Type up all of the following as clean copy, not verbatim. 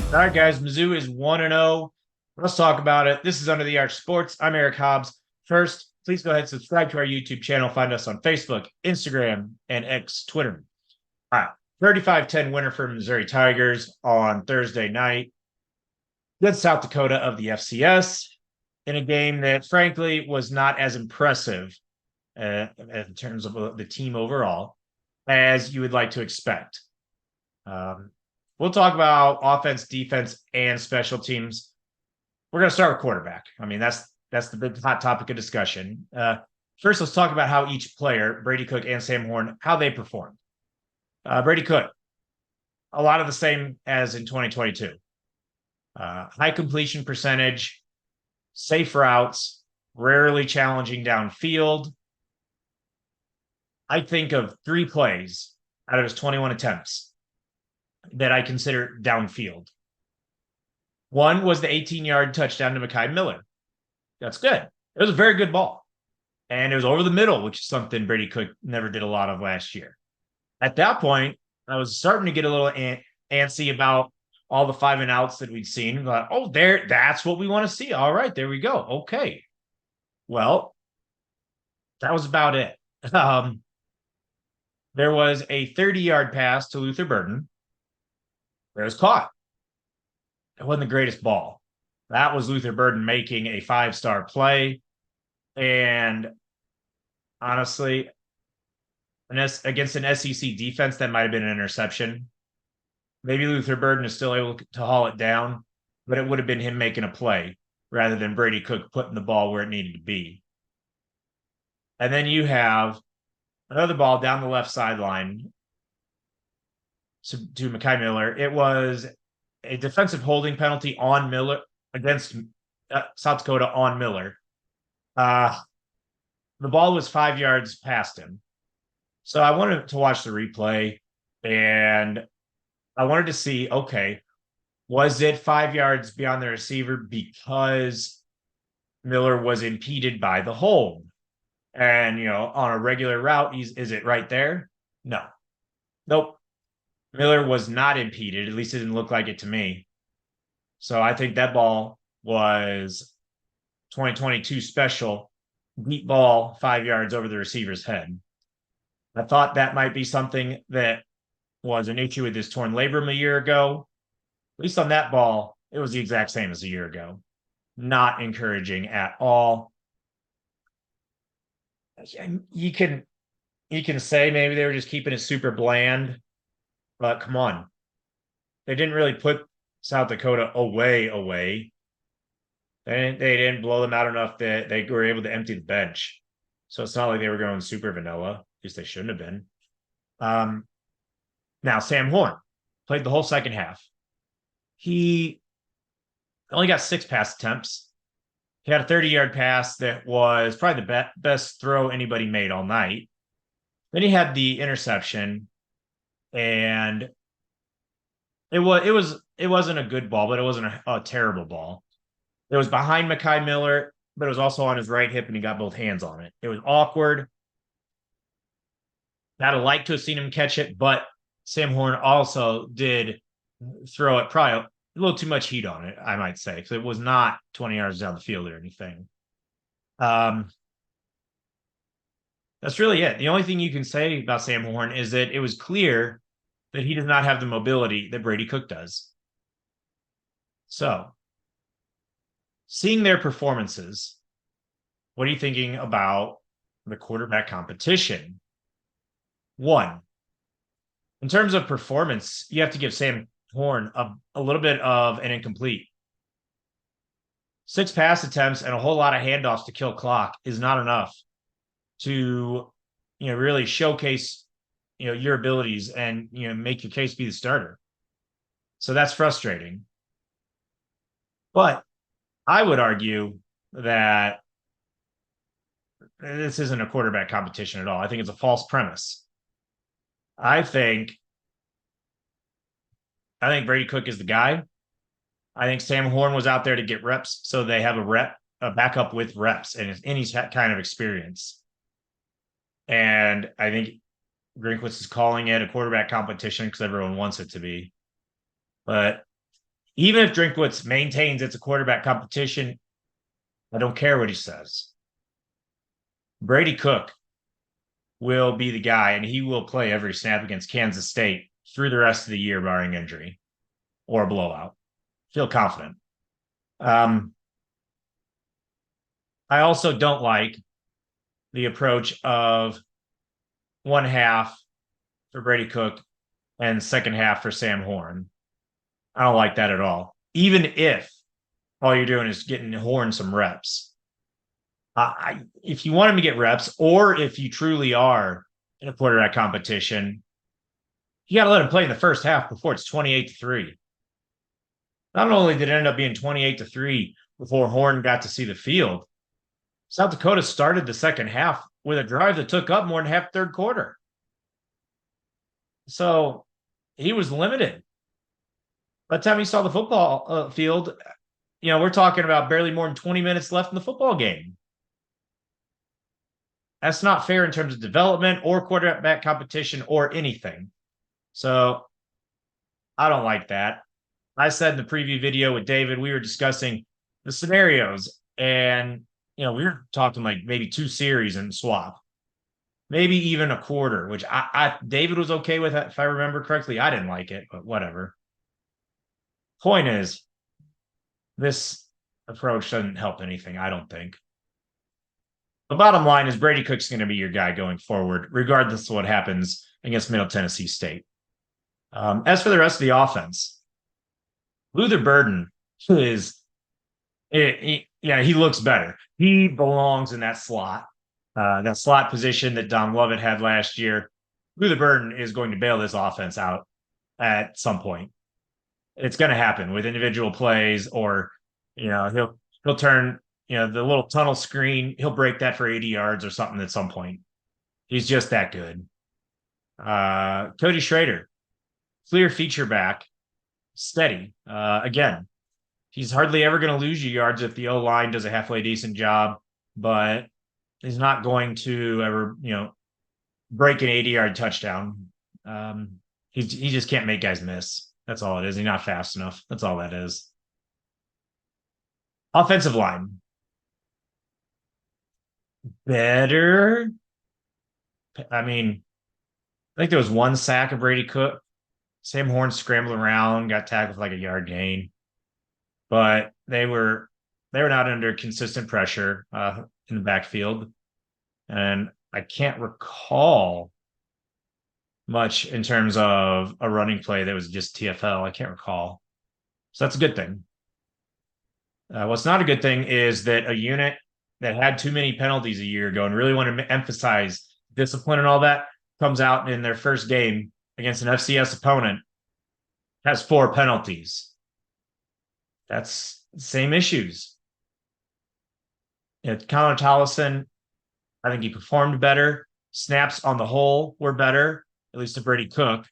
All right, guys. Mizzou is 1-0. Let's talk about it. This is Under the Arch Sports. I'm Eric Hobbs. First, please go ahead and subscribe to our YouTube channel. Find us on Facebook, Instagram, and X Twitter. All right. 35-10 winner for Missouri Tigers on Thursday night against South Dakota of the FCS in a game that, frankly, was not as impressive in terms of the team overall as you would like to expect. We'll talk about offense, defense, and special teams. We're going to start with quarterback. I mean, that's the big hot topic of discussion. First, let's talk about how each player, Brady Cook and Sam Horn, how they performed. Brady Cook, a lot of the same as in 2022. High completion percentage, safe routes, rarely challenging downfield. I think of 3 plays out of his 21 attempts that I consider downfield. One was the 18-yard touchdown to McKay Miller. That's good. It was a very good ball. And it was over the middle, which is something Brady Cook never did a lot of last year. At that point, I was starting to get a little antsy about all the 5 and outs that we'd seen. Like, oh, that's what we want to see. All right, there we go. Okay. Well, that was about it. There was a 30-yard pass to Luther Burden. It was caught. It wasn't the greatest ball. That was Luther Burden making a 5-star play. And honestly, against an SEC defense, that might have been an interception. Maybe Luther Burden is still able to haul it down, but it would have been him making a play rather than Brady Cook putting the ball where it needed to be. And then you have another ball down the left sideline to McKay Miller. It was a defensive holding penalty on Miller against South Dakota on Miller. The ball was 5 yards past him. So I wanted to watch the replay and I wanted to see, okay, was it 5 yards beyond the receiver because Miller was impeded by the hold? And, on a regular route, is it right there? No. Nope. Miller was not impeded. At least it didn't look like it to me. So I think that ball was 2022 special, deep ball, 5 yards over the receiver's head. I thought that might be something that was an issue with his torn labrum a year ago. At least on that ball, it was the exact same as a year ago. Not encouraging at all. You can say maybe they were just keeping it super bland, but come on. They didn't really put South Dakota away. They didn't blow them out enough that they were able to empty the bench. So it's not like they were going super vanilla. At least they shouldn't have been. Now, Sam Horn played the whole second half. He only got 6 pass attempts. He had a 30-yard pass that was probably the best throw anybody made all night. Then he had the interception, and it wasn't a good ball, but it wasn't a terrible ball. It was behind McKay Miller, but it was also on his right hip, and he got both hands on it. It was awkward. I'd have liked to have seen him catch it, but Sam Horn also did throw it probably a little too much heat on it, I might say, because it was not 20 yards down the field or anything. That's really it. The only thing you can say about Sam Horn is that it was clear that he does not have the mobility that Brady Cook does. So, seeing their performances, what are you thinking about the quarterback competition? One, in terms of performance, you have to give Sam Horn a little bit of an incomplete. 6 pass attempts and a whole lot of handoffs to kill clock is not enough to, really showcase, your abilities and, make your case be the starter. So that's frustrating. But I would argue that this isn't a quarterback competition at all. I think it's a false premise. I think Brady Cook is the guy. I think Sam Horn was out there to get reps, so they have a backup with reps and any kind of experience. And I think Grinkwitz is calling it a quarterback competition because everyone wants it to be. But Even if Drinkwitz maintains it's a quarterback competition, I don't care what he says. Brady Cook will be the guy, and he will play every snap against Kansas State through the rest of the year, barring injury or a blowout. Feel confident. I also don't like the approach of one half for Brady Cook and second half for Sam Horn. I don't like that at all. Even if all you're doing is getting Horn some reps. If you want him to get reps, or if you truly are in a quarterback competition, you got to let him play in the first half before it's 28-3. Not only did it end up being 28-3 before Horn got to see the field, South Dakota started the second half with a drive that took up more than half third quarter. So he was limited. By the time he saw the football field, we're talking about barely more than 20 minutes left in the football game. That's not fair in terms of development or quarterback competition or anything. So I don't like that. I said in the preview video with David, we were discussing the scenarios, and we were talking like maybe 2 series and swap, maybe even a quarter, which David was okay with that, if I remember correctly. I didn't like it, but whatever. Point is, this approach doesn't help anything, I don't think. The bottom line is Brady Cook's going to be your guy going forward, regardless of what happens against Middle Tennessee State. As for the rest of the offense, Luther Burden he looks better. He belongs in that slot position that Don Lovett had last year. Luther Burden is going to bail this offense out at some point. It's going to happen with individual plays, or he'll turn the little tunnel screen. He'll break that for 80 yards or something at some point. He's just that good. Cody Schrader, clear feature back, steady. Again, he's hardly ever going to lose you yards if the O-line does a halfway decent job, but he's not going to ever, break an 80-yard touchdown. He just can't make guys miss. That's all it is. He's not fast enough. That's all that is. Offensive line. Better. I think there was 1 sack of Brady Cook. Sam Horn scrambled around, got tackled for like a yard gain. But they were not under consistent pressure in the backfield. And I can't recall much in terms of a running play that was just TFL. I can't recall. So that's a good thing. What's not a good thing is that a unit that had too many penalties a year ago and really wanted to emphasize discipline and all that comes out in their first game against an FCS opponent, has 4 penalties. That's the same issues. Connor Tollison, I think he performed better. Snaps on the whole were better, at least to Brady Cook.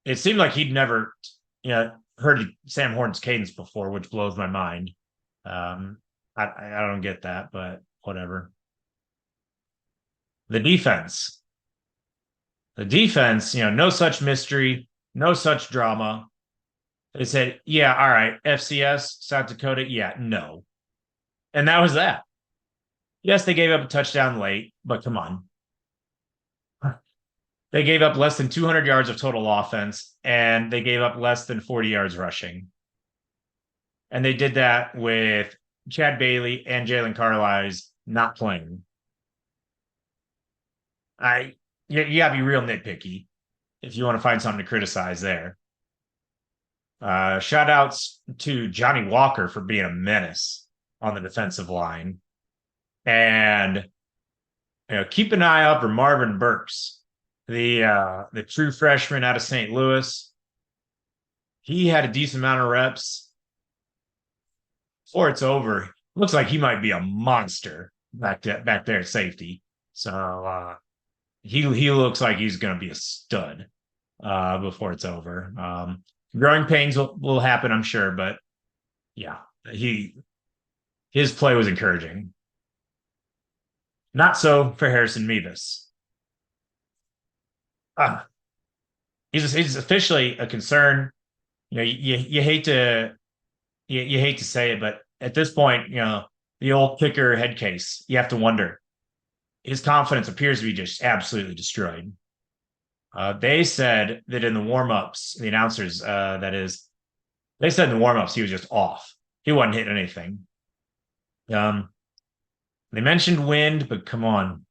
It seemed like he'd never heard Sam Horn's cadence before, which blows my mind. I don't get that, but whatever. The defense, no such mystery, no such drama. They said, yeah, all right, FCS, South Dakota, yeah, no. And that was that. Yes, they gave up a touchdown late, but come on. They gave up less than 200 yards of total offense, and they gave up less than 40 yards rushing. And they did that with Chad Bailey and Jalen Carlisle not playing. You gotta be real nitpicky if you want to find something to criticize there. Shout outs to Johnny Walker for being a menace on the defensive line. And keep an eye out for Marvin Burks, the true freshman out of St. Louis. He had a decent amount of reps. Before it's over, looks like he might be a monster back there at safety. So he looks like he's going to be a stud before it's over. Growing pains will happen, I'm sure, but yeah, his play was encouraging. Not so for Harrison Mevis. He's officially a concern. You hate to you hate to say it, but at this point, the old kicker head case, you have to wonder. His confidence appears to be just absolutely destroyed. They said that in the warm-ups, the announcers, that is, they said in the warm-ups he was just off. He wasn't hitting anything. Um, they mentioned wind, but come on.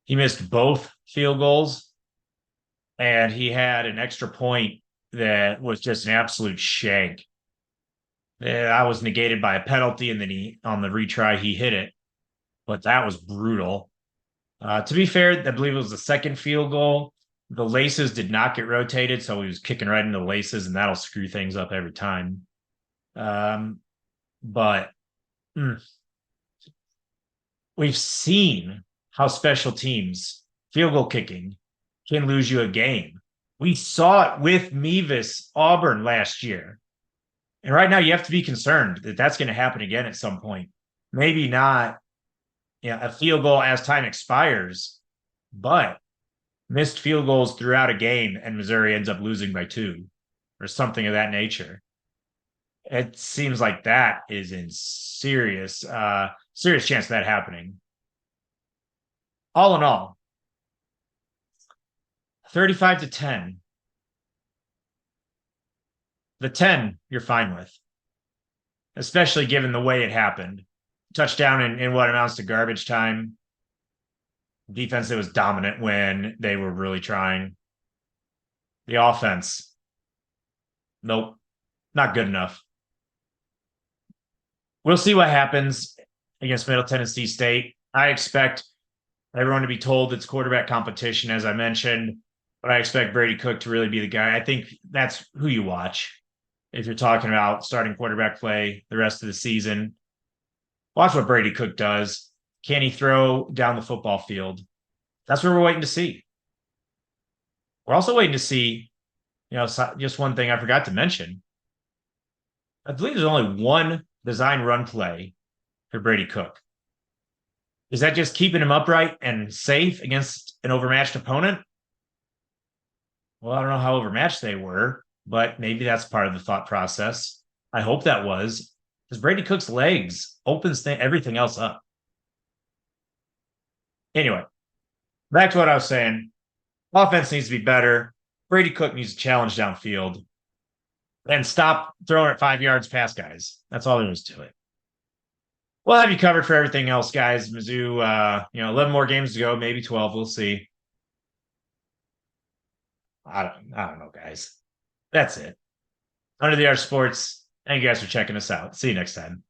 He missed both field goals, and he had an extra point that was just an absolute shank. I was negated by a penalty, and then he on the retry he hit it, but that was brutal. To be fair, I believe it was the second field goal. The laces did not get rotated, so he was kicking right into the laces, and that'll screw things up every time. But we've seen how special teams field goal kicking can lose you a game. We saw it with Mevis Auburn last year. And right now, you have to be concerned that that's going to happen again at some point. Maybe not a field goal as time expires, but missed field goals throughout a game and Missouri ends up losing by 2 or something of that nature. It seems like that is in serious chance of that happening. All in all, 35-10. The 10 you're fine with, especially given the way it happened. Touchdown in what amounts to garbage time. Defense that was dominant when they were really trying. The offense, nope, not good enough. We'll see what happens against Middle Tennessee State. I expect everyone to be told it's quarterback competition, as I mentioned, but I expect Brady Cook to really be the guy. I think that's who you watch if you're talking about starting quarterback play the rest of the season. Watch what Brady Cook does. Can he throw down the football field? That's what we're waiting to see. We're also waiting to see, just one thing I forgot to mention. I believe there's only one design run play for Brady Cook. Is that just keeping him upright and safe against an overmatched opponent? Well, I don't know how overmatched they were, but maybe that's part of the thought process. I hope that was, because Brady Cook's legs opens everything else up. Anyway, back to what I was saying. Offense needs to be better. Brady Cook needs to challenge downfield and stop throwing it 5 yards past guys. That's all there is to it. We'll have you covered for everything else, guys. Mizzou, 11 more games to go, maybe 12. We'll see. I don't know, guys. That's it. Under the Arch Sports. Thank you guys for checking us out. See you next time.